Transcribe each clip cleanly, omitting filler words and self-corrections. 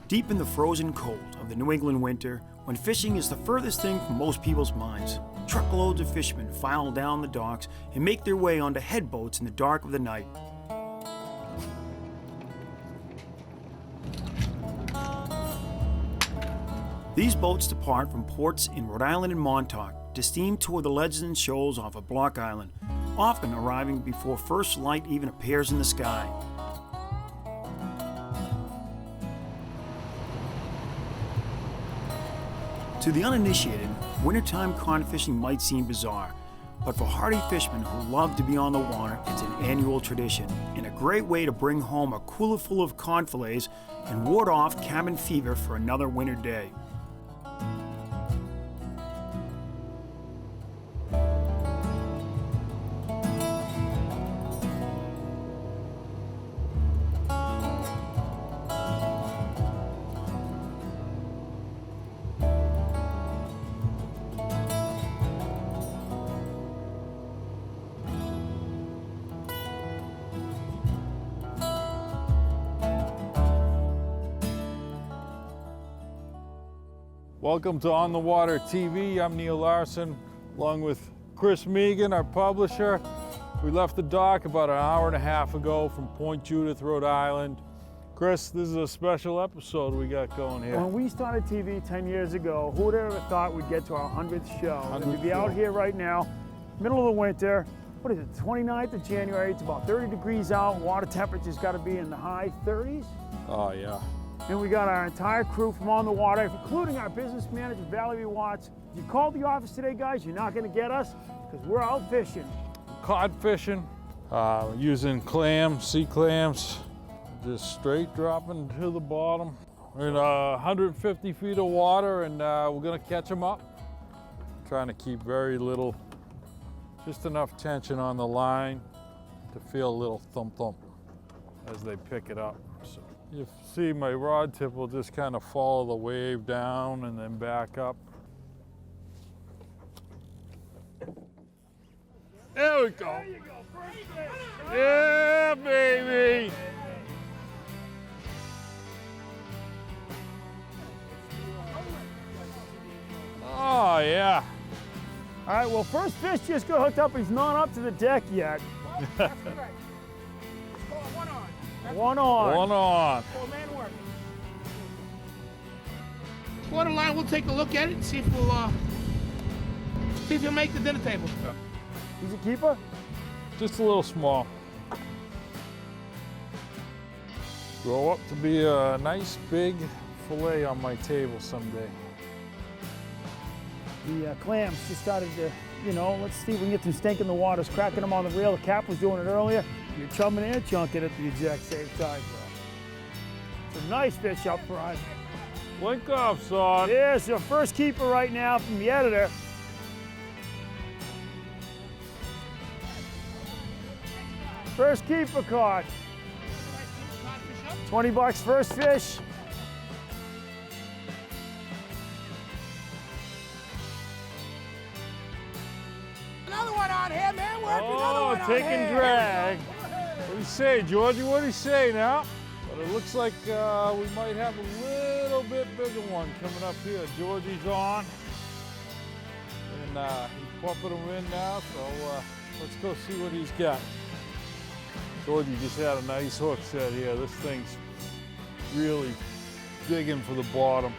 Deep in the frozen cold of the New England winter, when fishing is the furthest thing from most people's minds, truckloads of fishermen file down the docks and make their way onto headboats in the dark of the night. These boats depart from ports in Rhode Island and Montauk to steam toward the ledges and shoals off of Block Island, often arriving before first light even appears in the sky. To the uninitiated, wintertime cod fishing might seem bizarre, but for hardy fishermen who love to be on the water, it's an annual tradition and a great way to bring home a cooler full of cod fillets and ward off cabin fever for another winter day. Welcome to On the Water TV. I'm Neil Larson, along with Chris Megan, our publisher. We left the dock about an hour and a half ago from Point Judith, Rhode Island. Chris, this is a special episode we got going here. When we started TV 10 years ago, who would have ever thought we'd get to our 100th show? And to be out here right now, middle of the winter, what is it, 29th of January, it's about 30 degrees out, water temperature's gotta be in the high 30s. Oh yeah. And we got our entire crew from On the Water, including our business manager, Valerie Watts. If you called the office today, guys, you're not gonna get us, because we're out fishing. Cod fishing, using clams, sea clams, just straight dropping to the bottom. We're in 150 feet of water, and we're gonna catch them up. Trying to keep very little, just enough tension on the line to feel a little thump thump as they pick it up. So you see my rod tip will just kind of follow the wave down and then back up. There we go. There you go. Yeah, baby. Oh, yeah. All right, well, first fish just got hooked up. He's not up to the deck yet. That's correct. Let's go one on. One on. One on. Four-man work. Water line, we'll take a look at it and see if he'll make the dinner table. He's a keeper? Just a little small. Grow up to be a nice big fillet on my table someday. The clams just started to, let's see if we can get some stink in the waters, cracking them on the reel. The cap was doing it earlier. You're chumming and chunking at the exact same time, bro. It's a nice fish up front. Blink off, son. There's your first keeper right now from the editor. First keeper caught. 20 bucks first fish. Another one on here, man. Work another Oh, one on take here. and drag. What do you say, Georgie? What do you say now? But it looks like we might have a little bit bigger one coming up here. Georgie's on. And he's pumping them in now, so let's go see what he's got. Georgie just had a nice hook set here. This thing's really digging for the bottom.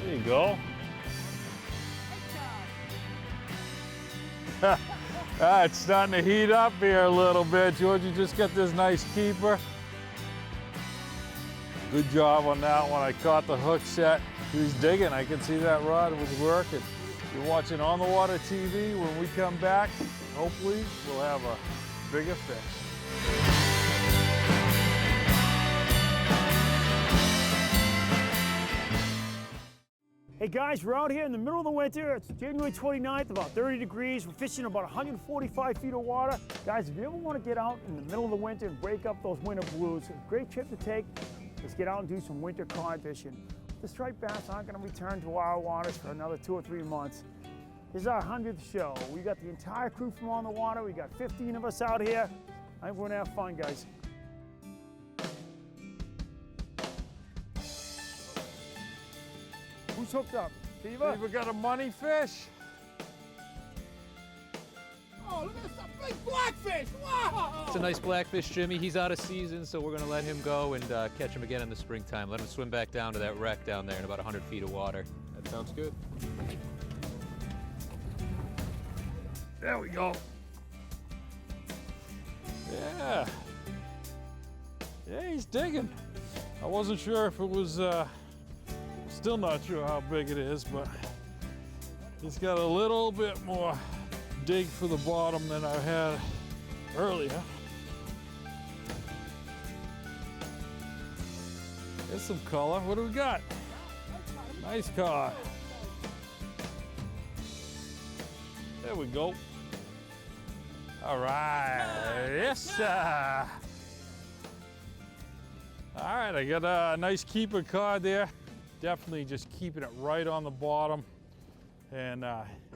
There you go. It's starting to heat up here a little bit. Georgie just got this nice keeper. Good job on that one. I caught the hook set. He was digging. I could see that rod was working. You're watching On the Water TV. When we come back, hopefully we'll have a bigger fish. Hey guys, we're out here in the middle of the winter. It's January 29th, about 30 degrees. We're fishing about 145 feet of water. Guys, if you ever want to get out in the middle of the winter and break up those winter blues, it's a great trip to take. Let's get out and do some winter cod fishing. The striped bass aren't going to return to our waters for another 2 or 3 months. This is our 100th show. We got the entire crew from on the water. We got 15 of us out here. I think we're gonna have fun, guys. Who's hooked up? Fever? We got a money fish. Oh, look at this big blackfish! Wow! It's a nice blackfish, Jimmy. He's out of season, so we're going to let him go and catch him again in the springtime. Let him swim back down to that wreck down there in about 100 feet of water. That sounds good. There we go. Yeah. Yeah, he's digging. I wasn't sure if it was, still not sure how big it is, but he's got a little bit more dig for the bottom than I had earlier. There's some color. What do we got? Nice cod. There we go. All right, yes, sir. All right, I got a nice keeper cod there. Definitely just keeping it right on the bottom. And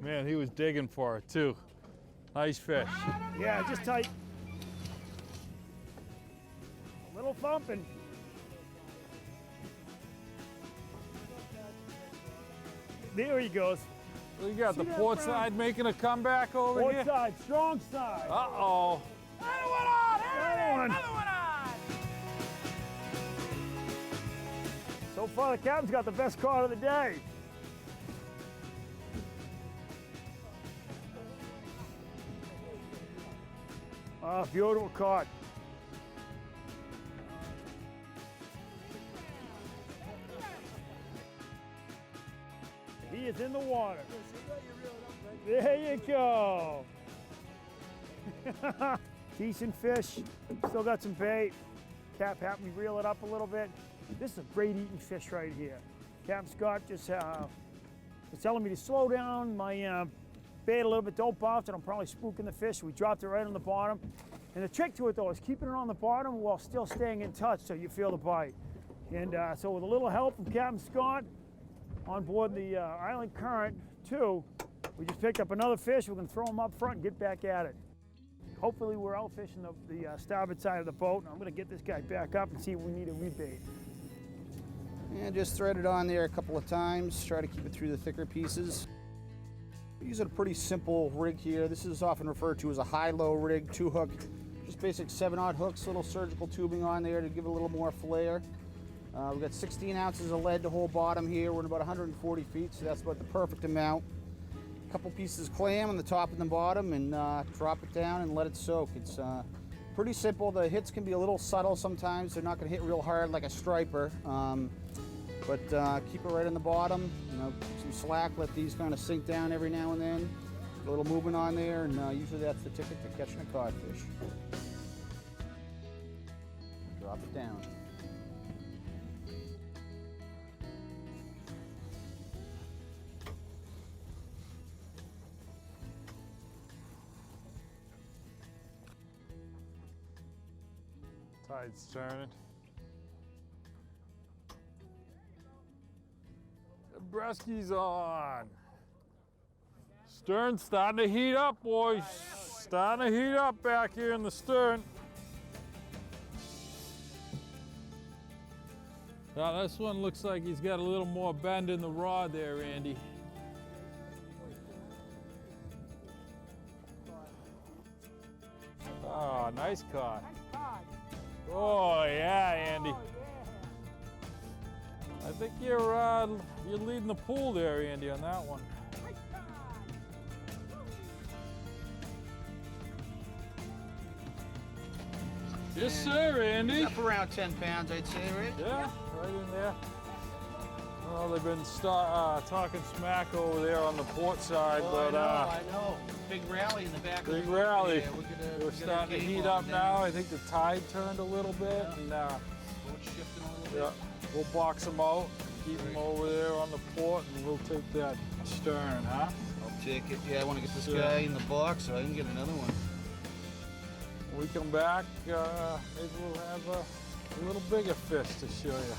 man, he was digging for it too. Nice fish. Yeah, just tight. A little thumping. There he goes. We got See the that, port Brad? side making a comeback over Port here. side, strong side. Uh-oh. Another one on! Another one. Another one on! So far, the captain's got the best cod of the day. Ah, beautiful cod. He is in the water. There you go. Decent fish. Still got some bait. Cap helped me reel it up a little bit. This is a great eating fish right here. Captain Scott just was telling me to slow down my bait a little bit, don't bounce it. I'm probably spooking the fish. We dropped it right on the bottom. And the trick to it though is keeping it on the bottom while still staying in touch so you feel the bite. And so with a little help from Captain Scott on board the Island Current 2, we just picked up another fish. We're gonna throw him up front and get back at it. Hopefully we're out fishing the starboard side of the boat. And I'm gonna get this guy back up and see if we need a rebait. And just thread it on there a couple of times. Try to keep it through the thicker pieces. We're using a pretty simple rig here. This is often referred to as a high-low rig, 2-hook. Just basic 7/0 hooks, little surgical tubing on there to give it a little more flair. We've got 16 ounces of lead to hold bottom here. We're at about 140 feet, so that's about the perfect amount. A couple pieces of clam on the top and the bottom, and drop it down and let it soak. It's pretty simple. The hits can be a little subtle sometimes. They're not going to hit real hard like a striper, but keep it right on the bottom. You know, keep some slack. Let these kind of sink down every now and then. A little movement on there, and usually that's the ticket to catching a codfish. Drop it down. Tide's turning. The breastie's on. Stern's starting to heat up, boys. Starting to heat up back here in the stern. Now this one looks like he's got a little more bend in the rod there, Andy. Oh, nice caught. Oh yeah, Andy. I think you're leading the pool there, Andy, on that one. Yes, sir, Andy. Up around 10 pounds, I'd say, right? Yeah, right in there. Well, they've been talking smack over there on the port side, but I know. Big rally in the back. big of the rally. Yeah, We're starting to heat up now. I think the tide turned a little bit, and Boat's shifting a little yeah, bit. we'll box them out, keep them over there on the port, and we'll take that stern, huh? I'll take it. Yeah, I want to get this Yeah. guy in the box so I can get another one. When we come back, maybe we'll have a little bigger fish to show you.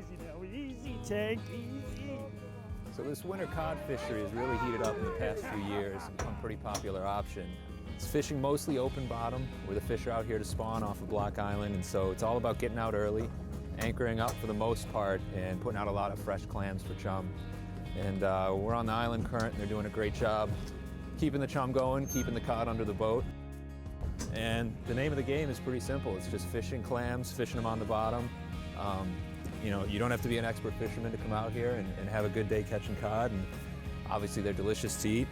easy now, easy, Tank, easy. So this winter cod fishery has really heated up in the past few years and become a pretty popular option. It's fishing mostly open bottom, where the fish are out here to spawn off of Block Island, and so it's all about getting out early, anchoring up for the most part, and putting out a lot of fresh clams for chum. And we're on the island current, and they're doing a great job keeping the chum going, keeping the cod under the boat. And the name of the game is pretty simple. It's just fishing clams, fishing them on the bottom. You know, you don't have to be an expert fisherman to come out here and have a good day catching cod, and obviously they're delicious to eat.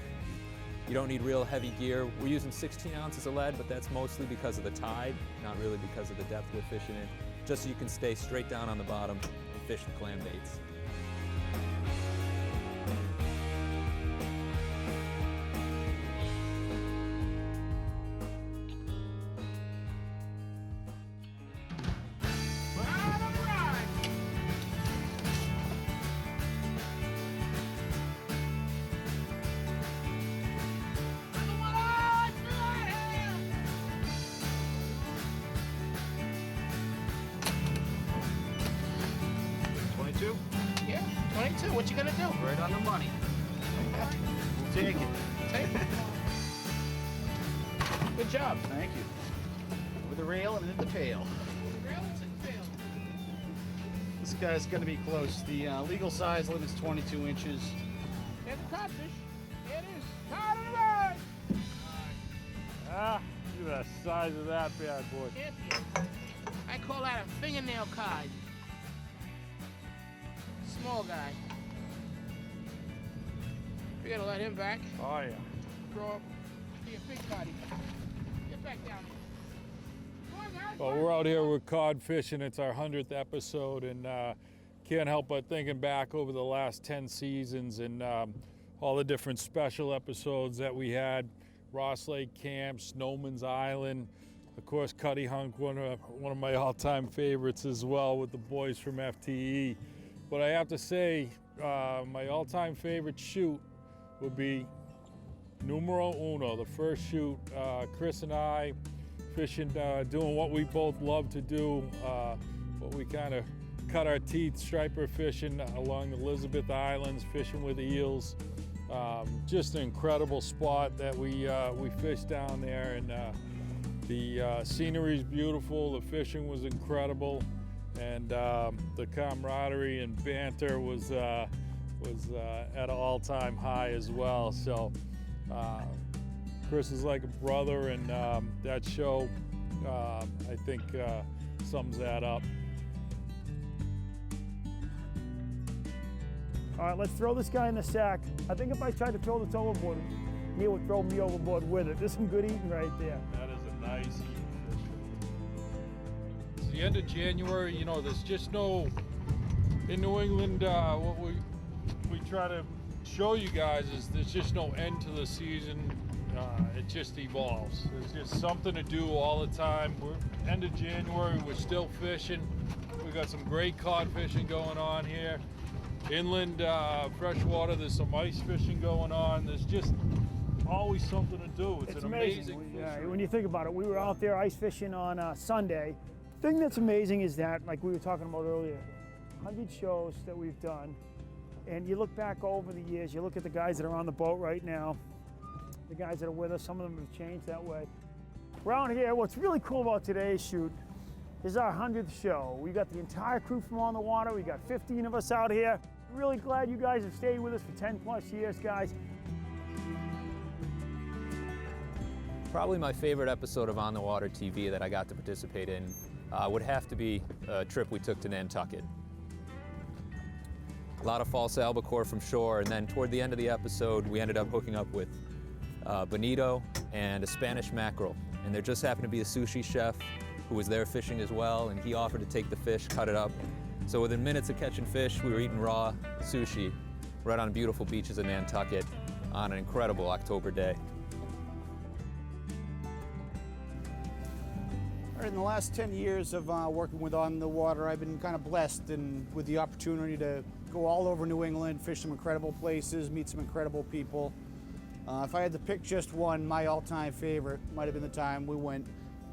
You don't need real heavy gear. We're using 16 ounces of lead, but that's mostly because of the tide, not really because of the depth we're fishing in, just so you can stay straight down on the bottom and fish the clam baits. Yeah, 22. What you gonna do? Right on the money. Take it. Take it. Good job. Thank you. Over the rail and into the pail. This guy's gonna be close. The legal size limit's 22 inches. There's a codfish. There it is. Cod on the ride. Ah, look at the size of that bad boy. Champion. I call that a fingernail cod. Small guy. We gotta let him back. Oh yeah. Grow up. Be a big coddy. Get back down. Come on, guys. Well, we're out here with cod fishing. It's our 100th episode, and can't help but thinking back over the last 10 seasons and all the different special episodes that we had. Ross Lake Camp, Snowman's Island, of course, Cuddy Hunk, one of my all-time favorites as well with the boys from FTE. But I have to say, my all-time favorite shoot would be numero uno, the first shoot. Chris and I fishing, doing what we both love to do, what we kind of cut our teeth, striper fishing along the Elizabeth Islands, fishing with eels. Just an incredible spot that we fished down there, and the scenery is beautiful, the fishing was incredible. And the camaraderie and banter was at an all-time high as well. So Chris is like a brother, and that show, I think, sums that up. All right, let's throw this guy in the sack. I think if I tried to throw this overboard, he would throw me overboard with it. There's some good eating right there. That is a nice eating fish. It's the end of January, you know, there's just no, in New England, what we try to show you guys is there's just no end to the season. It just evolves. There's just something to do all the time. We're end of January, we're still fishing. We got some great cod fishing going on here. Inland freshwater, there's some ice fishing going on. There's just always something to do. It's an amazing fishery. When you think about it, we were out there ice fishing on Sunday. The thing that's amazing is that, like we were talking about earlier, 100 shows that we've done, and you look back over the years, you look at the guys that are on the boat right now, the guys that are with us, some of them have changed that way. Around here, what's really cool about today's shoot is our 100th show. We got the entire crew from on the water. We got 15 of us out here. Really glad you guys have stayed with us for 10 plus years, guys. Probably my favorite episode of On the Water TV that I got to participate in would have to be a trip we took to Nantucket. A lot of false albacore from shore, and then toward the end of the episode, we ended up hooking up with bonito and a Spanish mackerel. And there just happened to be a sushi chef who was there fishing as well, and he offered to take the fish, cut it up. So within minutes of catching fish, we were eating raw sushi right on beautiful beaches of Nantucket on an incredible October day. All right, in the last 10 years of working with On the Water, I've been kind of blessed and with the opportunity to go all over New England, fish some incredible places, meet some incredible people. If I had to pick just one, my all-time favorite might have been the time we went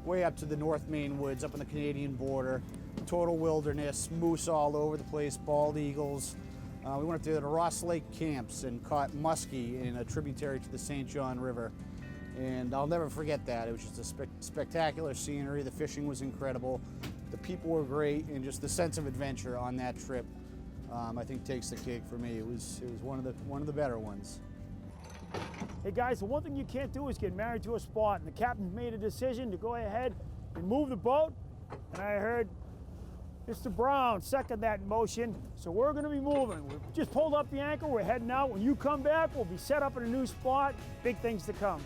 way up to the North Maine woods, up on the Canadian border, total wilderness, moose all over the place, bald eagles. We went up to the Ross Lake camps and caught muskie in a tributary to the St. John River. And I'll never forget that. It was just a spectacular scenery. The fishing was incredible. The people were great, and just the sense of adventure on that trip, I think takes the cake for me. It was one of the better ones. Hey guys, the one thing you can't do is get married to a spot, and the captain made a decision to go ahead and move the boat, and I heard Mr. Brown second that motion, so we're going to be moving. We just pulled up the anchor, we're heading out. When you come back, we'll be set up in a new spot. Big things to come.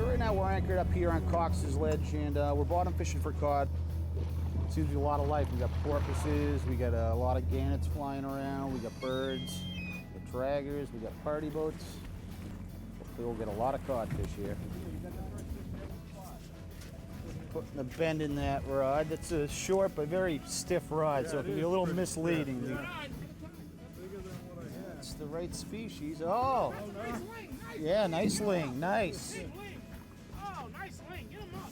Right now we're anchored up here on Cox's Ledge, and we're bottom fishing for cod. Seems to be a lot of life. We got porpoises, we got a lot of gannets flying around, we got birds, we got draggers, we got party boats. Hopefully we'll get a lot of codfish here. Putting a bend in that rod. That's a short but very stiff rod, so it can be a little misleading. It's the right species. Oh! Yeah, nice ling, nice. Oh, nice ling. Get him up.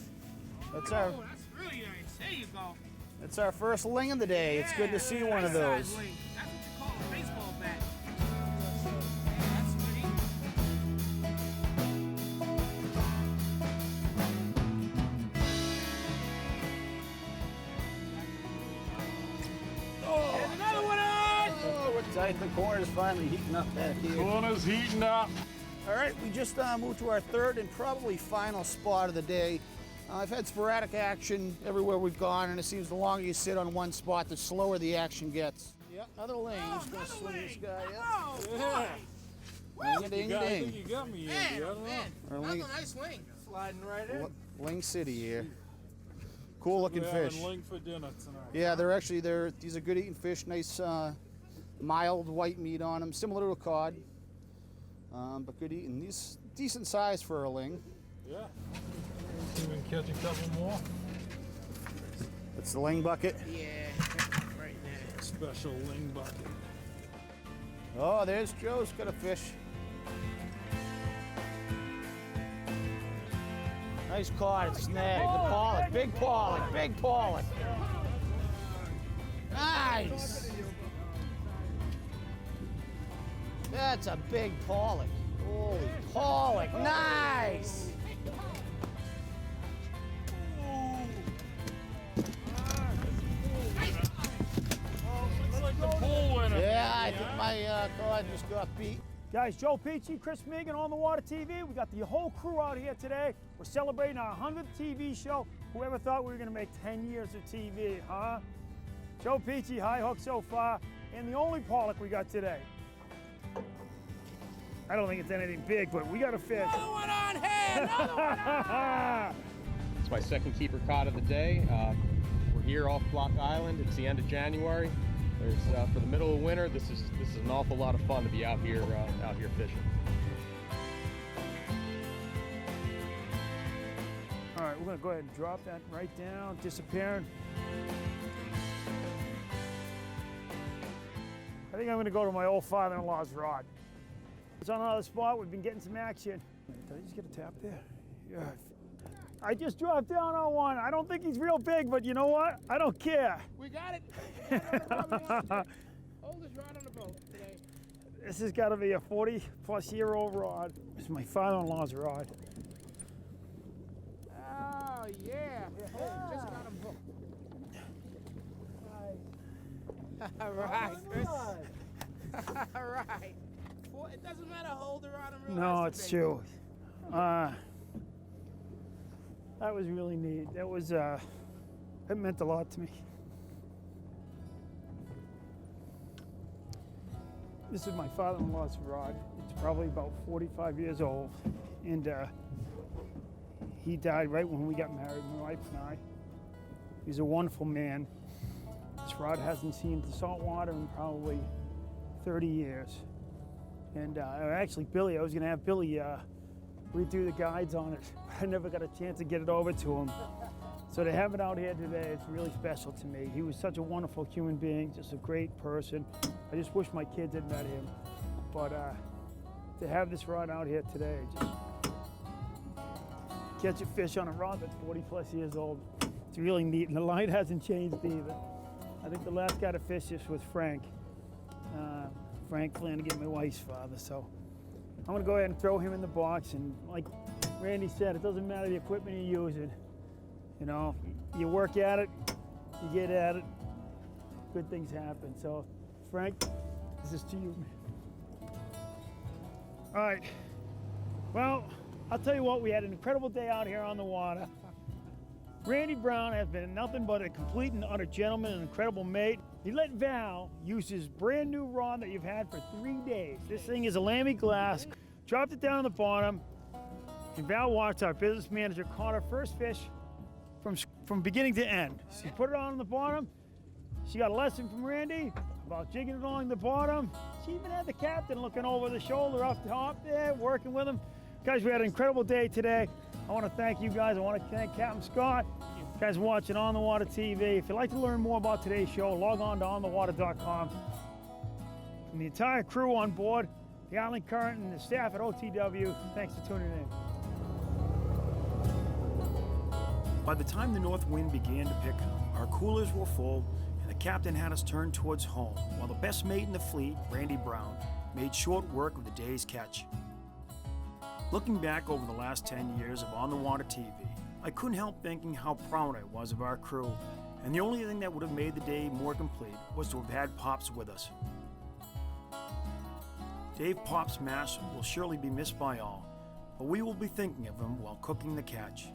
That's our Oh, that's really nice. There you go. that's our first ling of the day. It's good to see one of Nice size those. ling. That's what you call a baseball bat. That's sweet. There's another one on! Oh, we're tight. The corner's finally heating up back here. Corner's heating up. All right, we just moved to our third and probably final spot of the day. I've had sporadic action everywhere we've gone, and it seems the longer you sit on one spot, the slower the action gets. Yep, another ling. Just gonna swing this guy up. Oh, boy. Ding a ding I think ding. you got me, Andy. I Man, don't know. man. Or That's ling- a nice ling. Sliding right in. Ling City here. Cool looking We're fish. having ling for dinner tonight. Yeah, these are good eating fish. Nice mild white meat on them, similar to a cod, but good eating. These decent size for a ling. Yeah. See if we can catch a couple more. That's the ling bucket. Yeah, right there. Special ling bucket. Oh, there's Joe's got a fish. Nice cod, it's snag. The pollock, big pollock, big pollock. Nice. That's a big pollock. Holy pollock, nice. It's like the pool winner. Yeah, I think my cod just got beat. Guys, Joe Peachy, Chris Megan on the Water TV. We got the whole crew out here today. We're celebrating our 100th TV show. Whoever thought we were going to make 10 years of TV, huh? Joe Peachy, high hook so far, and the only pollock we got today. I don't think it's anything big, but we got a fish. Another one on here. Another one on. It's my second keeper cod of the day. We're here off Block Island. It's the end of January. There's for the middle of winter. This is an awful lot of fun to be out here fishing. All right, we're gonna go ahead and drop that right down, disappearing. I think I'm gonna go to my old father-in-law's rod. It's on another spot. We've been getting some action. Did I just get a tap there? Yeah. I just dropped down on one. I don't think he's real big, but you know what? I don't care. We got it. Oldest rod on the boat today. This has got to be a 40-plus-year-old rod. This is my father-in-law's rod. Oh, yeah. Oh, just got him hooked. All right, Chris. All right. It doesn't matter how old the rod and reel No, has to it's be. true. That was really neat. That was, it meant a lot to me. This is my father-in-law's rod. It's probably about 45 years old. And he died right when we got married, my wife and I. He's a wonderful man. This rod hasn't seen the salt water in probably 30 years. And actually, Billy, I was gonna have Billy read through the guides on it, but I never got a chance to get it over to him. So to have it out here today, it's really special to me. He was such a wonderful human being, just a great person. I just wish my kids had met him. But to have this rod out here today, just catch a fish on a rod that's 40 plus years old, it's really neat. And the line hasn't changed either. I think the last guy to fish this was Frank. Frank Flanagan, my wife's father. So I'm gonna go ahead and throw him in the box. And like Randy said, it doesn't matter the equipment you're using. You know, you work at it, you get at it, good things happen. So, Frank, this is to you, man. All right. Well, I'll tell you what, we had an incredible day out here on the water. Randy Brown has been nothing but a complete and utter gentleman, an incredible mate. He let Val use his brand new rod that you've had for 3 days. This thing is a Lamy glass. Dropped it down on the bottom, and Val watched our business manager caught her first fish from beginning to end. She put it on the bottom. She got a lesson from Randy about jigging it along the bottom. She even had the captain looking over the shoulder up top there, working with him. Guys, we had an incredible day today. I want to thank you guys. I want to thank Captain Scott. You guys watching On the Water TV. If you'd like to learn more about today's show, log on to onthewater.com. From the entire crew on board, the Island Current and the staff at OTW, thanks for tuning in. By the time the north wind began to pick up, our coolers were full and the captain had us turn towards home, while the best mate in the fleet, Randy Brown, made short work of the day's catch. Looking back over the last 10 years of On the Water TV, I couldn't help thinking how proud I was of our crew, and the only thing that would have made the day more complete was to have had Pops with us. Dave Pops Mash will surely be missed by all, but we will be thinking of him while cooking the catch.